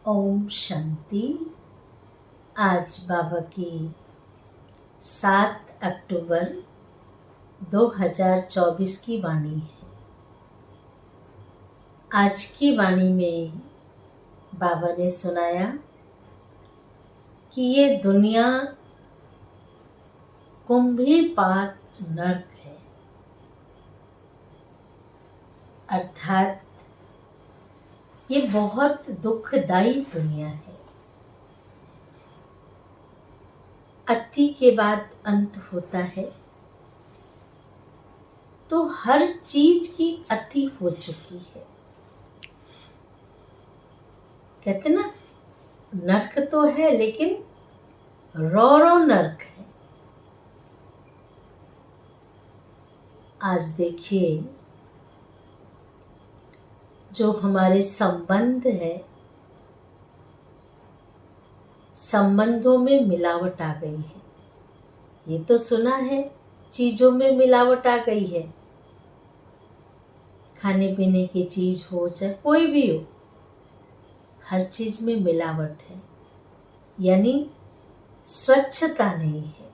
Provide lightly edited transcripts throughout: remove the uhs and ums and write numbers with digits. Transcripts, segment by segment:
ओम शांति। आज बाबा की 7 अक्टूबर 2024 की वाणी है। आज की वाणी में बाबा ने सुनाया कि ये दुनिया कुंभीपाक नर्क है, अर्थात ये बहुत दुखदाई दुनिया है। अति के बाद अंत होता है, तो हर चीज की अति हो चुकी है। कहते ना, नर्क तो है लेकिन रो नर्क है। आज देखिए, जो हमारे संबंध है, संबंधों में मिलावट आ गई है। ये तो सुना है, चीजों में मिलावट आ गई है। खाने पीने की चीज हो चाहे कोई भी हो, हर चीज में मिलावट है, यानी स्वच्छता नहीं है,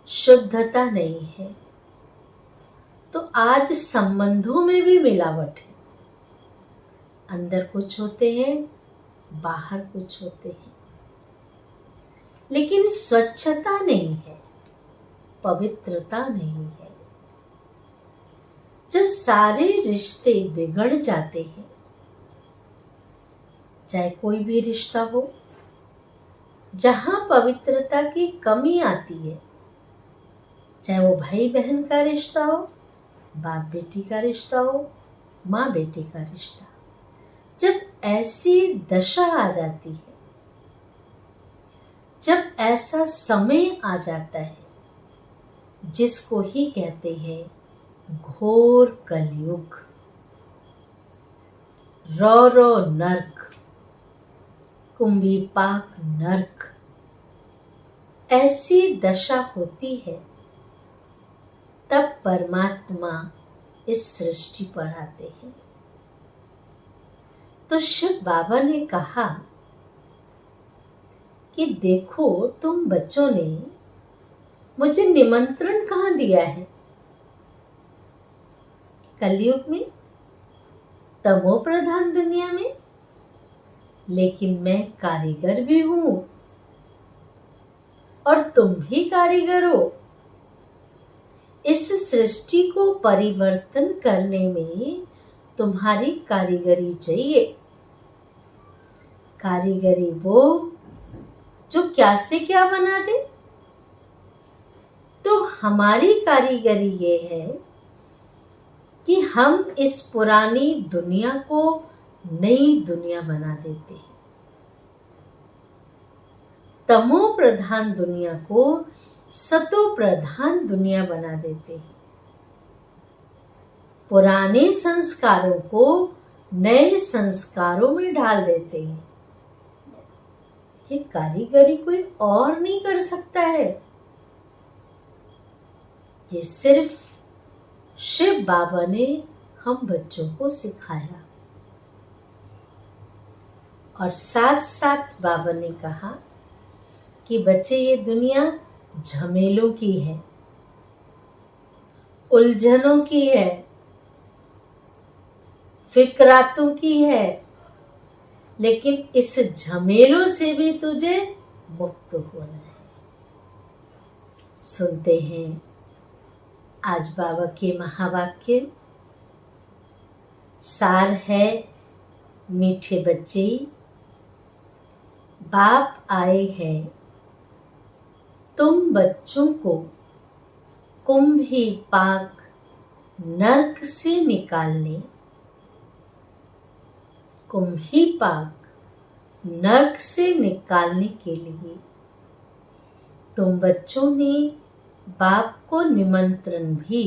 शुद्धता नहीं है। तो आज संबंधों में भी मिलावट है। अंदर कुछ होते हैं, बाहर कुछ होते हैं, लेकिन स्वच्छता नहीं है, पवित्रता नहीं है। जब सारे रिश्ते बिगड़ जाते हैं, चाहे कोई भी रिश्ता हो, जहां पवित्रता की कमी आती है, चाहे वो भाई बहन का रिश्ता हो, बाप बेटी का रिश्ता हो, माँ बेटी का रिश्ता, जब ऐसी दशा आ जाती है, जब ऐसा समय आ जाता है, जिसको ही कहते हैं घोर कलयुग, रो नर्क, कुंभीपाक नर्क, ऐसी दशा होती है, तब परमात्मा इस सृष्टि पर आते हैं। तो शिव बाबा ने कहा कि देखो, तुम बच्चों ने मुझे निमंत्रण कहाँ दिया है? कलयुग में, तमो प्रधान दुनिया में, लेकिन मैं कारीगर भी हूं और तुम भी कारीगर हो। इस सृष्टि को परिवर्तन करने में तुम्हारी कारीगरी चाहिए। कारीगरी वो जो क्या से क्या बना दे। तो हमारी कारीगरी ये है कि हम इस पुरानी दुनिया को नई दुनिया बना देते हैं। तमो प्रधान दुनिया को सतो प्रधान दुनिया बना देते हैं। पुराने संस्कारों को नए संस्कारों में ढाल देते हैं। ये कारीगरी कोई और नहीं कर सकता है। ये सिर्फ शिव बाबा ने हम बच्चों को सिखाया। और साथ साथ बाबा ने कहा कि बच्चे, ये दुनिया झमेलों की है, उलझनों की है, फिक्रातों की है, लेकिन इस झमेलों से भी तुझे मुक्त होना है। सुनते हैं आज बाबा के महावाक्य। सार है मीठे बच्चे, बाप आए हैं तुम बच्चों को कुंभीपाक नर्क से निकालने। कुंभीपाक नर्क से निकालने के लिए तुम बच्चों ने बाप को निमंत्रण भी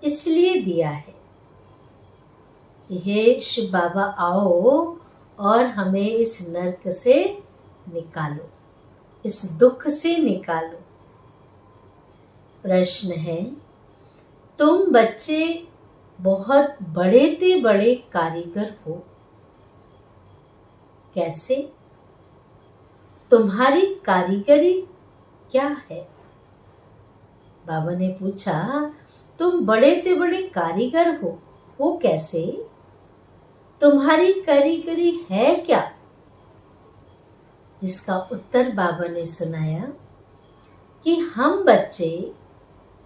इसलिए दिया है कि हे शिव बाबा, आओ और हमें इस नर्क से निकालो, इस दुख से निकालो। प्रश्न है, तुम बच्चे बहुत बड़े ते बड़े कारीगर हो, कैसे? तुम्हारी कारीगरी क्या है? बाबा ने पूछा, तुम बड़े से बड़े कारीगर हो, वो कैसे? तुम्हारी कारीगरी है क्या? इसका उत्तर बाबा ने सुनाया कि हम बच्चे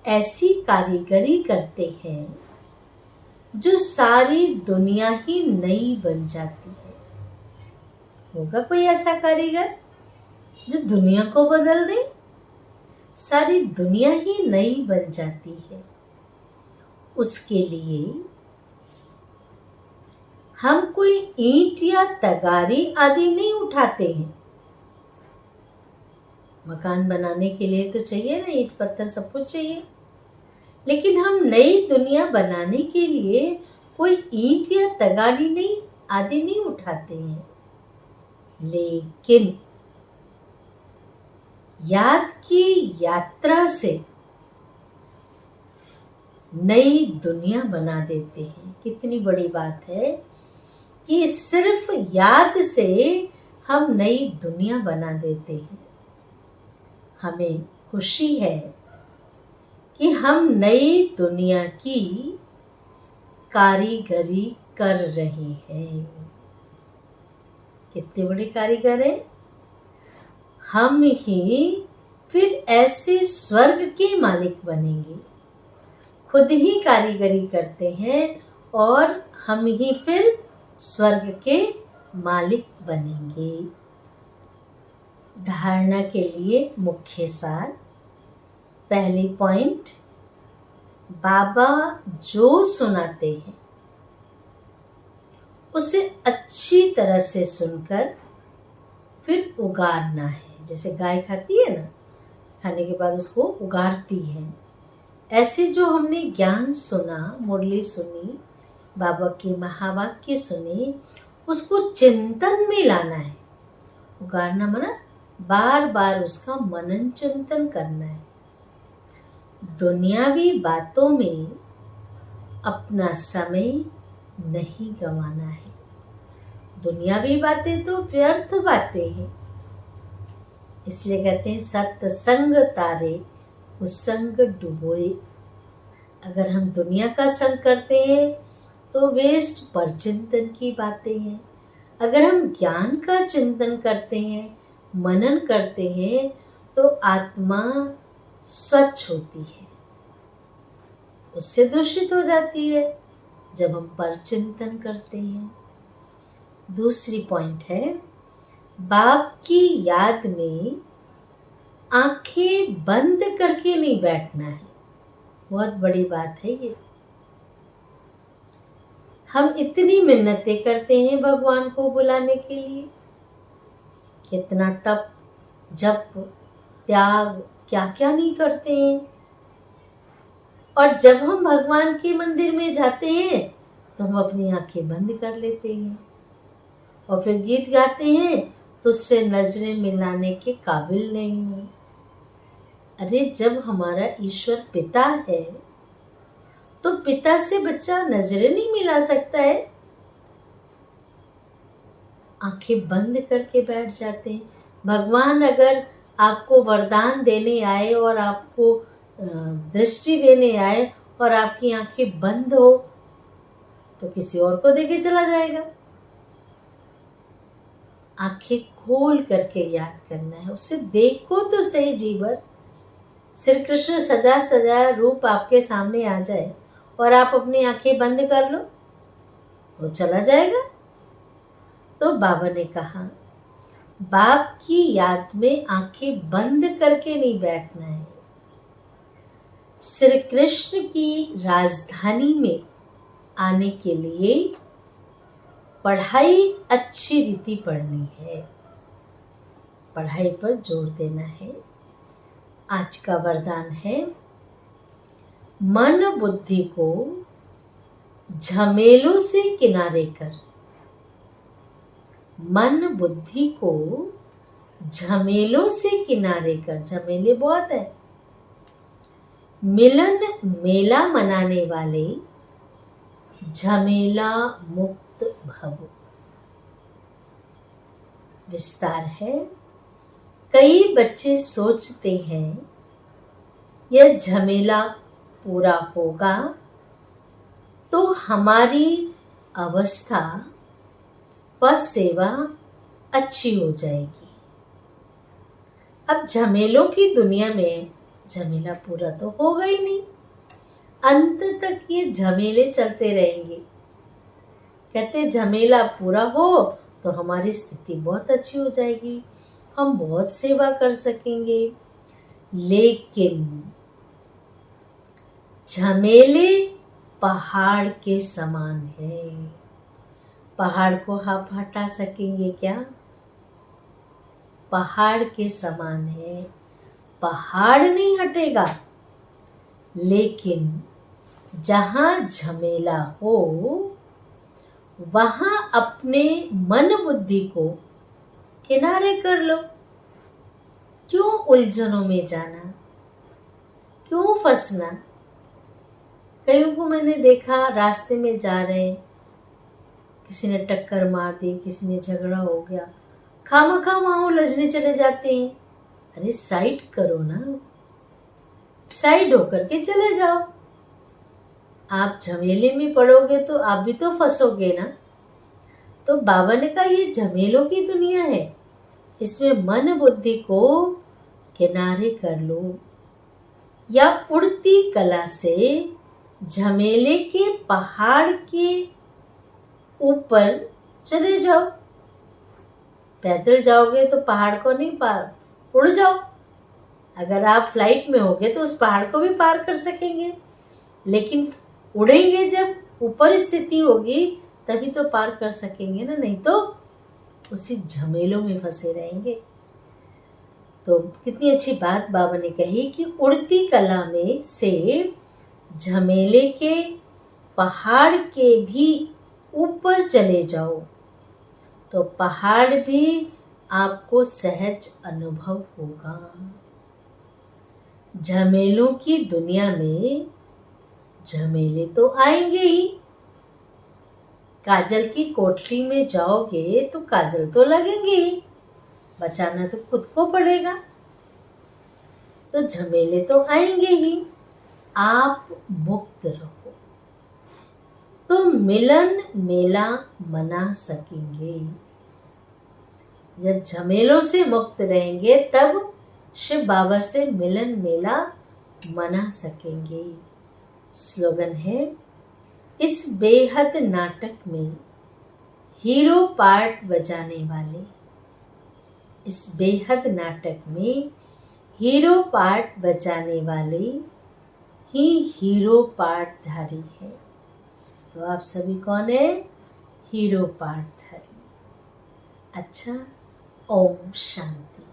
ऐसी कारीगरी करते हैं जो सारी दुनिया ही नई बन जाती है। होगा कोई ऐसा कारीगर जो दुनिया को बदल दे? सारी दुनिया ही नई बन जाती है। उसके लिए हम कोई ईंट या तगारी आदि नहीं उठाते हैं। मकान बनाने के लिए तो चाहिए ना, ईंट पत्थर सब कुछ चाहिए। लेकिन हम नई दुनिया बनाने के लिए कोई ईंट या तगारी नहीं आदि नहीं उठाते हैं। लेकिन याद की यात्रा से नई दुनिया बना देते हैं। कितनी बड़ी बात है कि सिर्फ याद से हम नई दुनिया बना देते हैं। हमें खुशी है कि हम नई दुनिया की कारीगरी कर रहे हैं। कितने बड़े कारीगर हैं? हम ही फिर ऐसे स्वर्ग के मालिक बनेंगे। खुद ही कारीगरी करते हैं और हम ही फिर स्वर्ग के मालिक बनेंगे। धारणा के लिए मुख्य सार। पहली पॉइंट, बाबा जो सुनाते हैं उसे अच्छी तरह से सुनकर फिर उगारना है। जैसे गाय खाती है ना, खाने के बाद उसको उगारती है। ऐसे जो हमने ज्ञान सुना, मुरली सुनी, बाबा के महावाक्य सुने, उसको चिंतन में लाना है। उगारना माना बार बार उसका मनन चिंतन करना है। दुनियावी बातों में अपना समय नहीं गंवाना है। दुनियावी बातें तो व्यर्थ बातें हैं। इसलिए कहते हैं सत्संग तारे कुसंग डुबोए। अगर हम दुनिया का संग करते हैं तो वेस्ट पर चिंतन की बातें हैं। अगर हम ज्ञान का चिंतन करते हैं, मनन करते हैं, तो आत्मा स्वच्छ होती है, उससे दूषित हो जाती है जब हम पर चिंतन करते हैं। दूसरी पॉइंट है, बाप की याद में आंखें बंद करके नहीं बैठना है। बहुत बड़ी बात है ये। हम इतनी मिन्नतें करते हैं भगवान को बुलाने के लिए, कितना तप, जप, त्याग, क्या क्या नहीं करते हैं। और जब हम भगवान के मंदिर में जाते हैं तो हम अपनी आंखें बंद कर लेते हैं और फिर गीत गाते हैं, तुझसे नजरें मिलाने के काबिल नहीं हूं। अरे जब हमारा ईश्वर पिता है तो पिता से बच्चा नजरें नहीं मिला सकता है। आंखें बंद करके बैठ जाते हैं। भगवान अगर आपको वरदान देने आए और आपको दृष्टि देने आए और आपकी आंखें बंद हो तो किसी और को देके चला जाएगा। आंखें खोल करके याद करना है, उसे देखो तो सही जीवन। श्री कृष्ण सजा सजाया रूप आपके सामने आ जाए और आप अपनी आंखें बंद कर लो तो चला जाएगा। तो बाबा ने कहा, बाप की याद में आंखें बंद करके नहीं बैठना है। श्री कृष्ण की राजधानी में आने के लिए पढ़ाई अच्छी रीति पढ़नी है, पढ़ाई पर जोर देना है। आज का वरदान है, मन बुद्धि को झमेलों से किनारे कर। मन बुद्धि को झमेलों से किनारे कर। झमेले बहुत है। मिलन मेला मनाने वाले झमेला मुक्त भव। विस्तार है। कई बच्चे सोचते हैं यह झमेला पूरा होगा तो हमारी अवस्था व सेवा अच्छी हो जाएगी। अब झमेलों की दुनिया में झमेला पूरा तो होगा ही नहीं, अंत तक ये झमेले चलते रहेंगे। कहते झमेला पूरा हो तो हमारी स्थिति बहुत अच्छी हो जाएगी, हम बहुत सेवा कर सकेंगे। लेकिन झमेले पहाड़ के समान है। पहाड़ को आप हटा सकेंगे क्या? पहाड़ के समान है, पहाड़ नहीं हटेगा। लेकिन जहां झमेला हो वहां अपने मन बुद्धि को किनारे कर लो। क्यों उलझनों में जाना, क्यों फंसना? कईयों को मैंने देखा रास्ते में जा रहे हैं, किसी ने टक्कर मार दी, किसी ने झगड़ा हो गया, खामखा वहां उलझने चले जाते हैं। अरे साइड करो ना, साइड होकर के चले जाओ। आप झमेले में पड़ोगे तो आप भी तो फंसोगे ना। तो बाबा ने कहा ये झमेलों की दुनिया है, इसमें मन बुद्धि को किनारे कर लो, या उड़ती कला से झमेले के पहाड़ के ऊपर चले जाओ। पैदल जाओगे तो पहाड़ को नहीं पार, उड़ जाओ। अगर आप फ्लाइट में होगे तो उस पहाड़ को भी पार कर सकेंगे, लेकिन उड़ेंगे जब ऊपर स्थिति होगी तभी तो पार कर सकेंगे ना, नहीं तो उसी झमेलों में फंसे रहेंगे। तो कितनी अच्छी बात बाबा ने कही कि उड़ती कला में से झमेले के पहाड़ के भी ऊपर चले जाओ तो पहाड़ भी आपको सहज अनुभव होगा। झमेलों की दुनिया में झमेले तो आएंगे ही। काजल की कोठरी में जाओगे तो काजल तो लगेंगे ही, बचाना तो खुद को पड़ेगा। तो झमेले तो आएंगे ही, आप मुक्त रहो तो मिलन मेला मना सकेंगे। जब झमेलों से मुक्त रहेंगे तब शिव बाबा से मिलन मेला मना सकेंगे। स्लोगन है, इस बेहद नाटक में हीरो पार्ट बजाने वाले, इस बेहद नाटक में हीरो पार्ट बजाने वाले ही हीरो पार्टधारी है। तो आप सभी कौन है? हीरो पार्टधारी। अच्छा, ओम शांति।